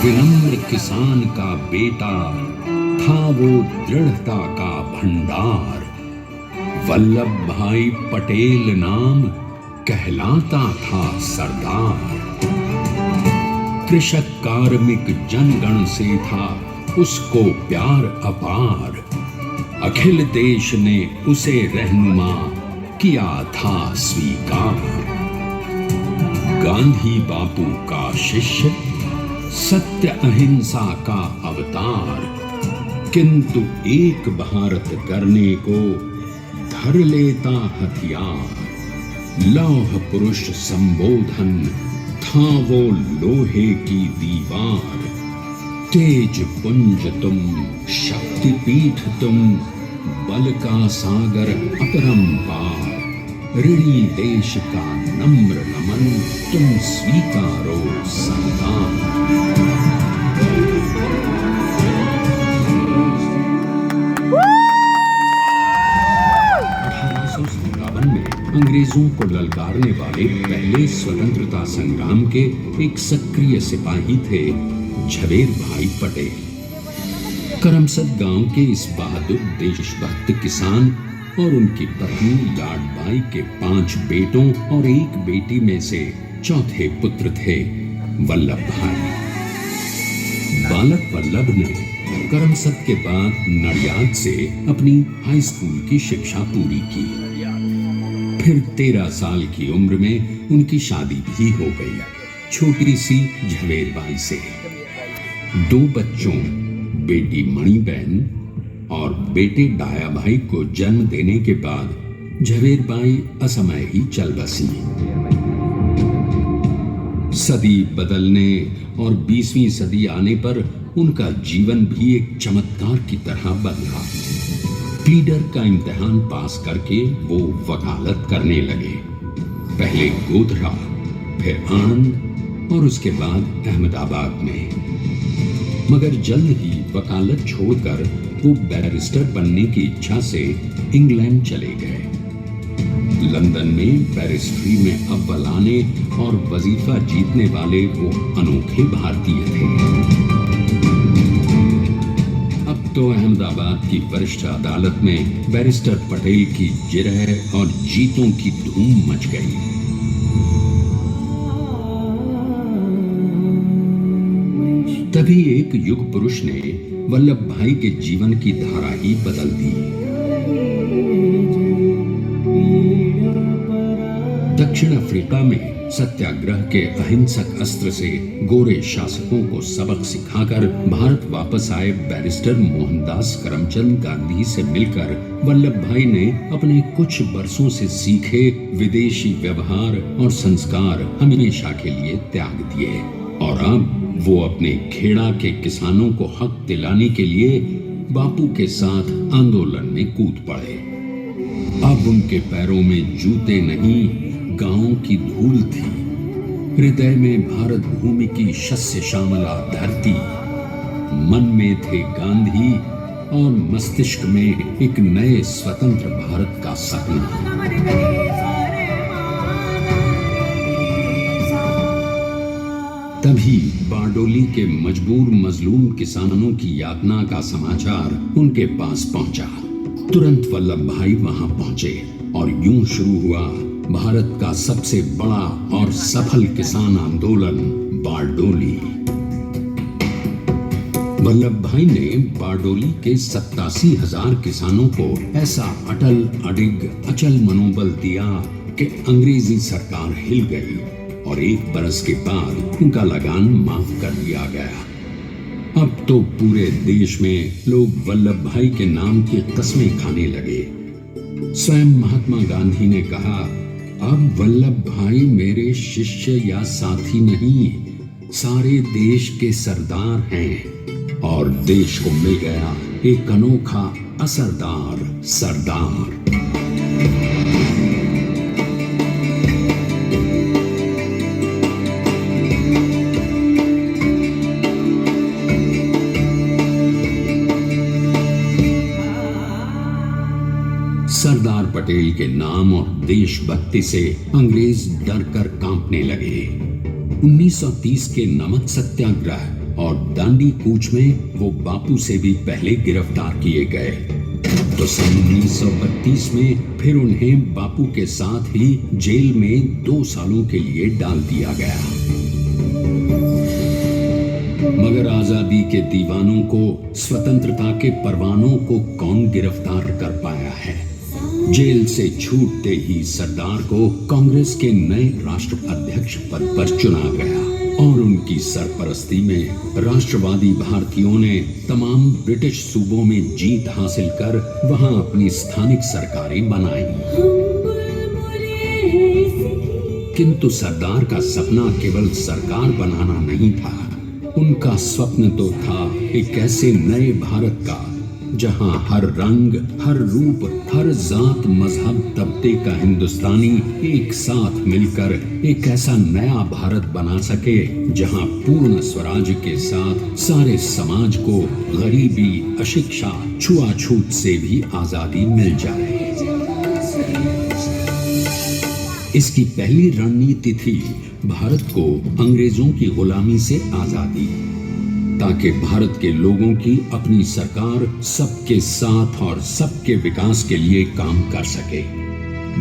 विनम्र किसान का बेटा था वो दृढ़ता का भंडार। वल्लभ भाई पटेल नाम कहलाता था सरदार। कृषक कार्मिक जनगण से था उसको प्यार अपार। अखिल देश ने उसे रहनुमा किया था स्वीकार। गांधी बापू का शिष्य, सत्य अहिंसा का अवतार, किंतु एक भारत करने को धर लेता हथियार। लौह पुरुष संबोधन था वो लोहे की दीवार। तेज पुंज तुम, शक्ति पीठ तुम, बल का सागर अपरंपार। ऋणी देश का नम्र नमन तुम स्वीकारो सरदार। 1857 में अंग्रेजों को ललकारने वाले पहले स्वतंत्रता संग्राम के एक सक्रिय सिपाही थे झवेर भाई पटेल। करमसद गांव के इस बहादुर देशभक्त किसान और उनकी पत्नी लाडबाई के 5 बेटों और 1 बेटी में से चौथे पुत्र थे वल्लभ भाई। बालक वल्लभ ने करमसद के बाद नडियाद से अपनी हाई स्कूल की शिक्षा पूरी की। फिर 13 साल की उम्र में उनकी शादी भी हो गई, छोटी सी झवेरबाई से। 2 बच्चों, बेटी मणिबेन और बेटे डाया भाई को जन्म देने के बाद झवेरबाई असमय ही चल बसी। सदी बदलने और 20वीं सदी आने पर उनका जीवन भी एक चमत्कार की तरह बदला। प्लीडर का इम्तिहान पास करके वो वकालत करने लगे। पहले गोधरा, फिर आनंद और उसके बाद अहमदाबाद में। मगर जल्द ही वकालत छोड़कर वो बैरिस्टर बनने की इच्छा से इंग्लैंड चले गए। लंदन में बैरिस्ट्री में अव्वल आने और वजीफा जीतने वाले वो अनोखे भारतीय थे। अब तो अहमदाबाद की वरिष्ठ अदालत में बैरिस्टर पटेल की जिरह और जीतों की धूम मच गई। तभी एक युग पुरुष ने वल्लभ भाई के जीवन की धारा ही बदल दी। दक्षिण अफ्रीका में सत्याग्रह के अहिंसक अस्त्र से गोरे शासकों को सबक सिखाकर भारत वापस आए बैरिस्टर मोहनदास करमचंद गांधी से मिलकर वल्लभ भाई ने अपने कुछ बरसों से सीखे विदेशी व्यवहार और संस्कार हमेशा के लिए त्याग दिए और अब वो अपने खेड़ा के किसानों को हक दिलाने के लिए बापू के साथ आंदोलन में कूद पड़े। अब उनके पैरों में जूते नहीं, गांवों की धूल थी। हृदय में भारत भूमि की शस्य श्यामला धरती। मन में थे गांधी और मस्तिष्क में एक नए स्वतंत्र भारत का सपना। तभी बारडोली के मजबूर मजलूम किसानों की यातना का समाचार उनके पास पहुंचा। तुरंत वल्लभ भाई वहां पहुंचे और यूं शुरू हुआ भारत का सबसे बड़ा और सफल किसान आंदोलन बारडोली। वल्लभ भाई ने बारडोली के 87,000 किसानों को ऐसा अटल अडिग अचल मनोबल दिया कि अंग्रेजी सरकार हिल गई और 1 बरस के बाद उनका लगान माफ कर दिया गया। अब तो पूरे देश में लोग वल्लभ भाई के नाम की कस्में खाने लगे। स्वयं महात्मा गांधी ने कहा, अब वल्लभ भाई मेरे शिष्य या साथी नहीं, सारे देश के सरदार हैं। और देश को मिल गया एक अनोखा असरदार सरदार। सरदार पटेल के नाम और देशभक्ति से अंग्रेज डर कर कांपने लगे। 1930 के नमक सत्याग्रह और दांडी कूच में वो बापू से भी पहले गिरफ्तार किए गए। तो सन 1932 में फिर उन्हें बापू के साथ ही जेल में 2 सालों के लिए डाल दिया गया। मगर आजादी के दीवानों को, स्वतंत्रता के परवानों को कौन गिरफ्तार कर पाया है? जेल से छूटते ही सरदार को कांग्रेस के नए राष्ट्राध्यक्ष पद पर चुना गया और उनकी सरपरस्ती में राष्ट्रवादी भारतीयों ने तमाम ब्रिटिश सूबों में जीत हासिल कर वहां अपनी स्थानिक सरकारें बनाई। किंतु सरदार का सपना केवल सरकार बनाना नहीं था। उनका स्वप्न तो था एक ऐसे नए भारत का जहां हर रंग, हर रूप, हर जात, मजहब, तबके का हिंदुस्तानी एक साथ मिलकर एक ऐसा नया भारत बना सके जहां पूर्ण स्वराज के साथ सारे समाज को गरीबी, अशिक्षा, छुआछूत से भी आजादी मिल जाए। इसकी पहली रणनीति थी भारत को अंग्रेजों की गुलामी से आजादी, ताकि भारत के लोगों की अपनी सरकार सबके साथ और सबके विकास के लिए काम कर सके।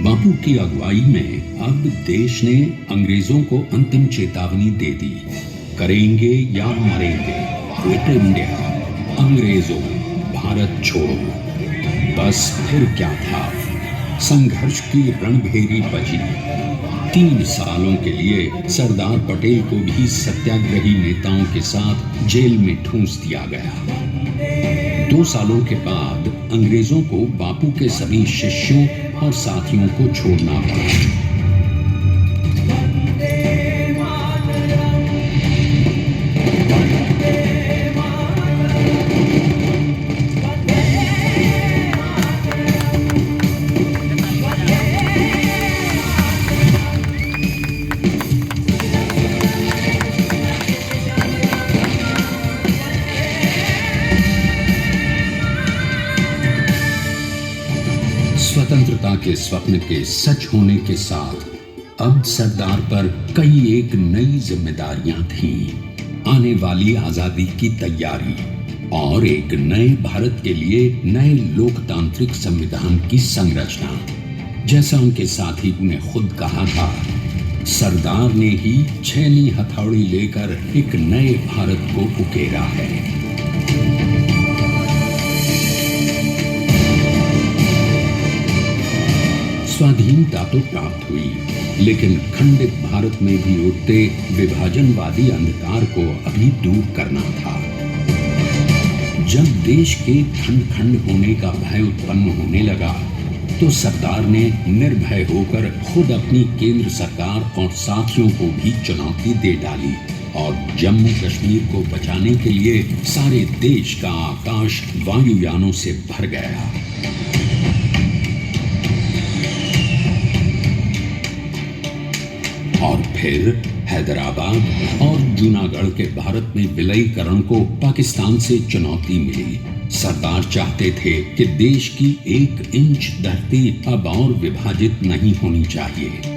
बापू की अगुवाई में अब देश ने अंग्रेजों को अंतिम चेतावनी दे दी, करेंगे या मरेंगे, क्विट इंडिया, अंग्रेजों भारत छोड़ो। बस फिर क्या था, संघर्ष की रणभेरी बजी। 3 सालों के लिए सरदार पटेल को भी सत्याग्रही नेताओं के साथ जेल में ठूंस दिया गया। 2 सालों के बाद अंग्रेजों को बापू के सभी शिष्यों और साथियों को छोड़ना पड़ा। स्वतंत्रता के स्वप्न के सच होने के साथ अब सरदार पर कई एक नई जिम्मेदारियां थीं। आने वाली आजादी की तैयारी और एक नए भारत के लिए नए लोकतांत्रिक संविधान की संरचना। जैसा उनके साथी ने खुद कहा था, सरदार ने ही छैनी हथौड़ी लेकर एक नए भारत को उकेरा है। स्वाधीनता तो प्राप्त हुई, लेकिन खंडित भारत में भी उठते विभाजनवादी अंधकार को अभी दूर करना था। जब देश के खंड खंड होने का भय उत्पन्न होने लगा, तो सरदार ने निर्भय होकर खुद अपनी केंद्र सरकार और साथियों को भी चुनौती दे डाली और जम्मू कश्मीर को बचाने के लिए सारे देश का आकाश वायुयानों से भर गया। और फिर हैदराबाद और जूनागढ़ के भारत में विलयीकरण को पाकिस्तान से चुनौती मिली। सरदार चाहते थे कि देश की 1 इंच धरती अब और विभाजित नहीं होनी चाहिए।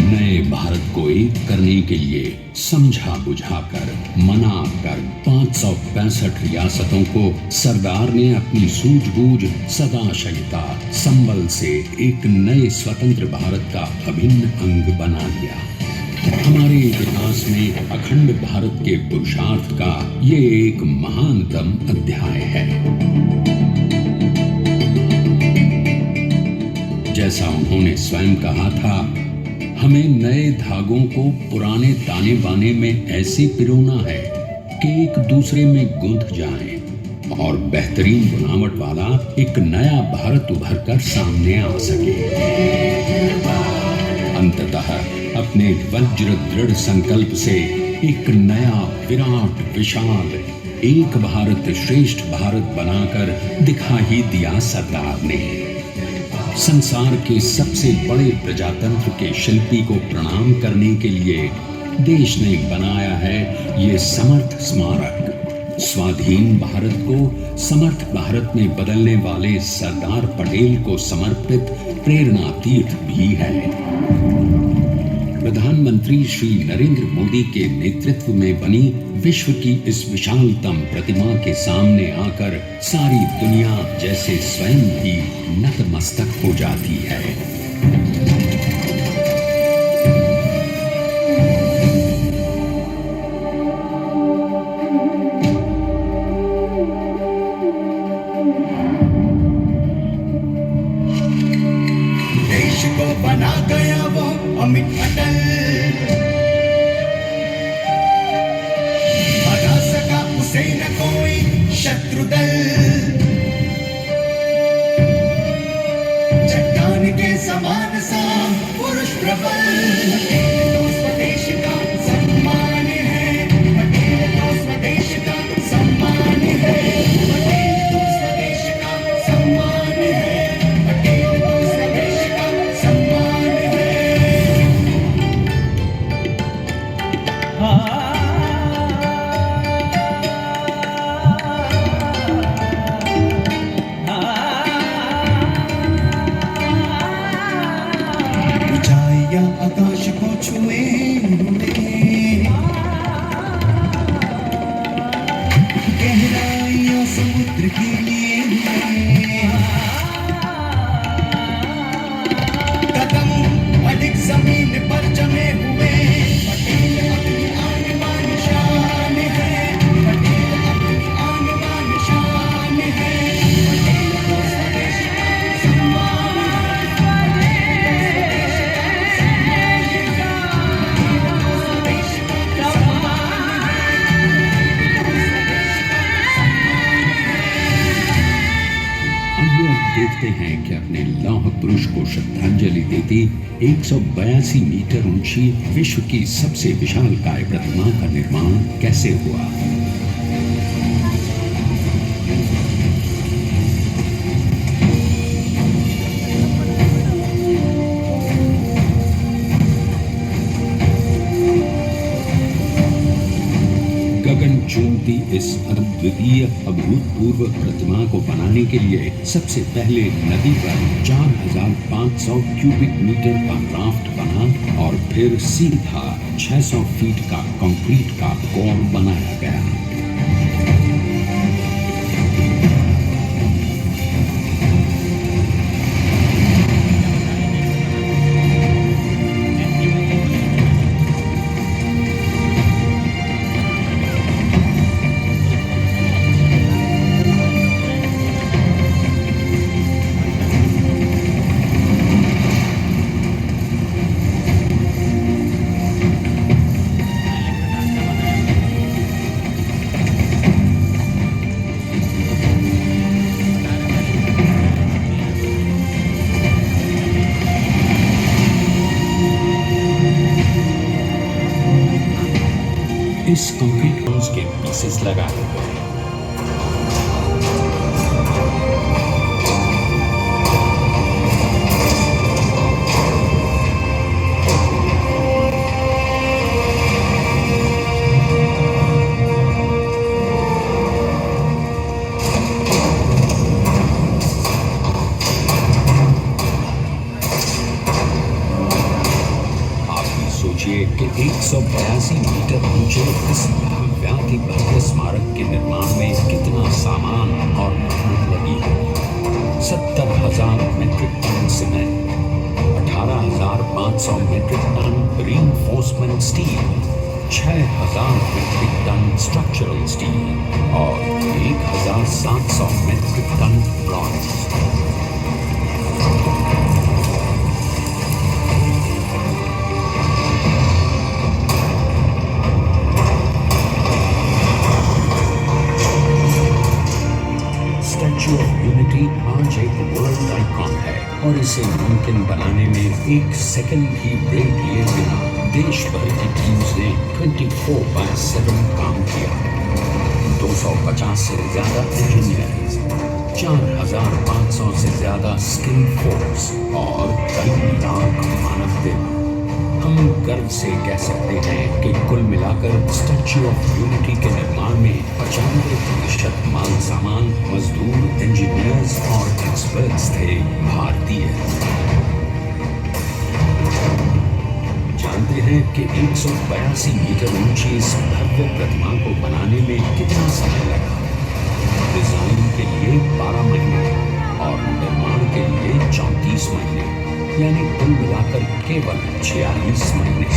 नए भारत को एक करने के लिए समझा बुझाकर, मनाकर 565 रियासतों को सरदार ने अपनी सूझबूझ, सदाशयता, संबल से एक नए स्वतंत्र भारत का अभिन्न अंग बना लिया। हमारे इतिहास में अखंड भारत के पुरुषार्थ का ये एक महानतम अध्याय है। जैसा उन्होंने स्वयं कहा था, हमें नए धागों को पुराने ताने बाने में ऐसे पिरोना है कि एक दूसरे में गुंथ जाएं और बेहतरीन बनावट वाला एक नया भारत उभर कर सामने आ सके। अंततः अपने वज्र दृढ़ संकल्प से एक नया विराट विशाल एक भारत श्रेष्ठ भारत बनाकर दिखा ही दिया सरदार ने। संसार के सबसे बड़े प्रजातंत्र के शिल्पी को प्रणाम करने के लिए देश ने बनाया है ये समर्थ स्मारक। स्वाधीन भारत को समर्थ भारत में बदलने वाले सरदार पटेल को समर्पित प्रेरणा तीर्थ भी है। प्रधानमंत्री श्री नरेंद्र मोदी के नेतृत्व में बनी विश्व की इस विशालतम प्रतिमा के सामने आकर सारी दुनिया जैसे स्वयं ही नतमस्तक हो जाती है। देश को बना गया वो अमित अटल, हरा सका उसे न कोई शत्रु दल। चट्टान के समान सा पुरुष प्रबल, पटेल तो स्वदेश का सम्मान है, पटेल तो स्वदेश का सम्मान है, पटेल तो स्वदेश का सम्मान है, पटेल तो स्वदेश का सम्मान है। ऊंचाइयां आकाश को छुए हुए, गहराइयां समुद्र के लिए हुए, कदम अधिक जमीन पर जमे हुए। पटेल अपनी आन बान शान है, पटेल अपनी आन बान शान है, पटेल तो स्वदेश का सम्मान है, पटेल तो स्वदेश का सम्मान आइए अब देखते हैं कि अपने लौह पुरुष को श्रद्धांजलि देती 182 मीटर ऊंची विश्व की सबसे विशालकाय प्रतिमा का निर्माण कैसे हुआ। गगन चूमती इस अद्वितीय अभूतपूर्व प्रतिमा को बनाने के लिए सबसे पहले नदी पर 4,500 क्यूबिक मीटर का राफ्ट बना और फिर सीधा 600 फीट का कंक्रीट का कोर बनाया गया। इस कंक्रीट हाउस के पीसेस लगाए गए। सोचिए कि 182 मीटर ऊंचे इस भव्याति भव्य स्मारक के निर्माण में कितना सामान और मेहनत लगी है। 70,000 metric ton cement, 18,500 metric ton reinforcement steel, 6,000 metric ton structural steel और 1,700 metric ton bronze. Statue of Unity आज एक वर्ल्ड आइकॉन है और इसे मुमकिन बनाने में एक सेकंड भी ब्रेक लिए बिना देश भर की टीम्स ने 24/7 काम किया। 250 से ज्यादा इंजीनियर्स, 4,500 से ज्यादा स्किल फोर्स और कई लाख मानव दिन। हम गर्व से कह सकते हैं कि कुल मिलाकर स्टैच्यू ऑफ यूनिटी के निर्माण में 95% माल सामान, मजदूर, इंजीनियर्स और एक्सपर्ट्स थे भारतीय। जानते हैं कि 182 मीटर ऊंची इस भव्य प्रतिमा को बनाने में कितना समय लगा? डिजाइन के लिए 12 महीने और निर्माण के लिए 34 महीने, यानी कुल मिलाकर केवल 46 महीने।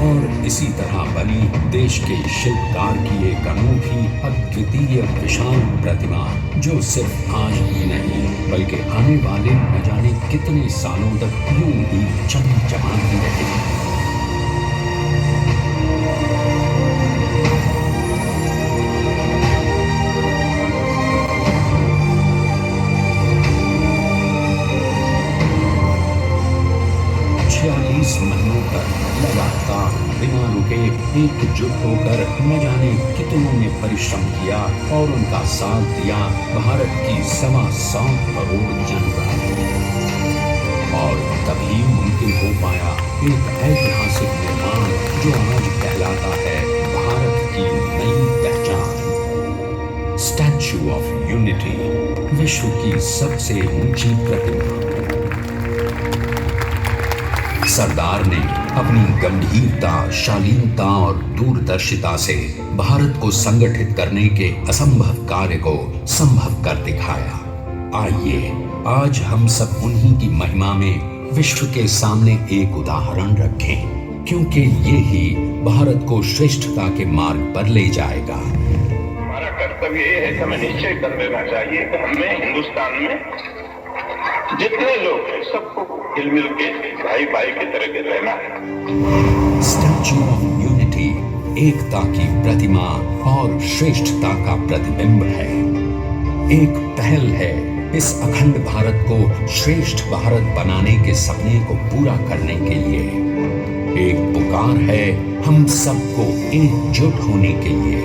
और इसी तरह बनी देश के शिल्पकार की एक अनोखी अद्वितीय विशाल प्रतिमा, जो सिर्फ आज ही नहीं बल्कि आने वाले न जाने कितने सालों तक यूं ही चमचमाती रहेगी। महीनों तक लगातार बिना रुके एकजुट होकर न जाने कितनों ने परिश्रम किया और उनका साथ दिया भारत की 125 करोड़ जनता। और तभी मुमकिन हो पाया एक ऐतिहासिक निर्माण जो आज कहलाता है भारत की नई पहचान। स्टैच्यू ऑफ यूनिटी, विश्व की सबसे ऊंची प्रतिमा। सरदार ने अपनी गंभीरता, शालीनता और दूरदर्शिता से भारत को संगठित करने के असंभव कार्य को संभव कर दिखाया। आइए आज हम सब उन्हीं की महिमा में विश्व के सामने एक उदाहरण रखें, क्योंकि ये ही भारत को श्रेष्ठता के मार्ग पर ले जाएगा। हमारा कर्तव्य ये है कि हमें निश्चय कर लेना चाहिए कि हमें हिंदुस्तान में जितने लोग हैं सबको मिल के भाई भाई की तरह के रहना है। स्टैच्यू ऑफ यूनिटी एकता की प्रतिमा और श्रेष्ठता का प्रतिबिंब है। एक पहल है इस अखंड भारत को श्रेष्ठ भारत बनाने के सपने को पूरा करने के लिए। एक पुकार है हम सबको एकजुट होने के लिए।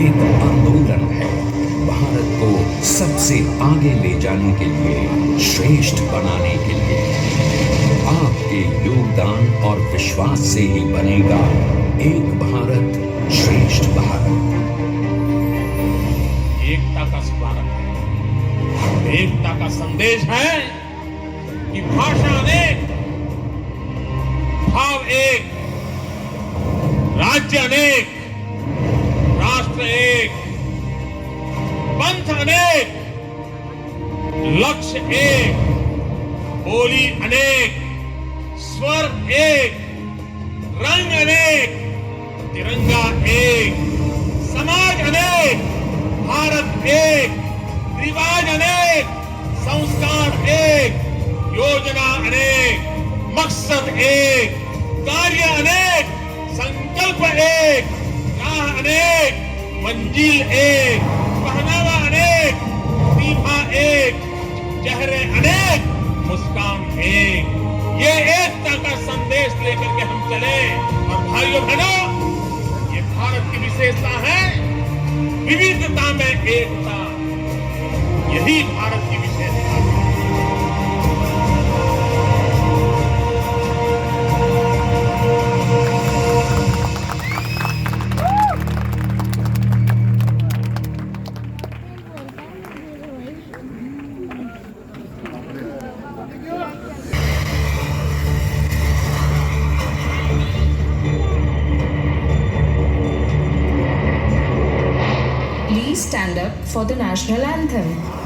एक आंदोलन है भारत को सबसे आगे ले जाने के लिए, श्रेष्ठ बनाने के लिए। आपके योगदान और विश्वास से ही बनेगा एक भारत श्रेष्ठ भारत। एकता का स्मारक है, एकता का संदेश है कि भाषा अनेक, भाव एक, राज्य अनेक, राष्ट्र एक, पंथ अनेक, लक्ष्य एक, बोली अनेक, स्वर एक, रंग अनेक, तिरंगा एक, समाज अनेक, भारत एक, रिवाज अनेक, संस्कार एक, योजना अनेक, मकसद एक, कार्य अनेक, संकल्प एक, राह अनेक, मंजिल एक, पहनावा अनेक, सीमा एक, चेहरे अनेक, मुस्कान एक। ये एकता का संदेश लेकर के हम चले। और भाइयों बहनों, ये भारत की विशेषता है, विविधता में एकता। यही भारत की विशेषता है। Please stand up for the national anthem.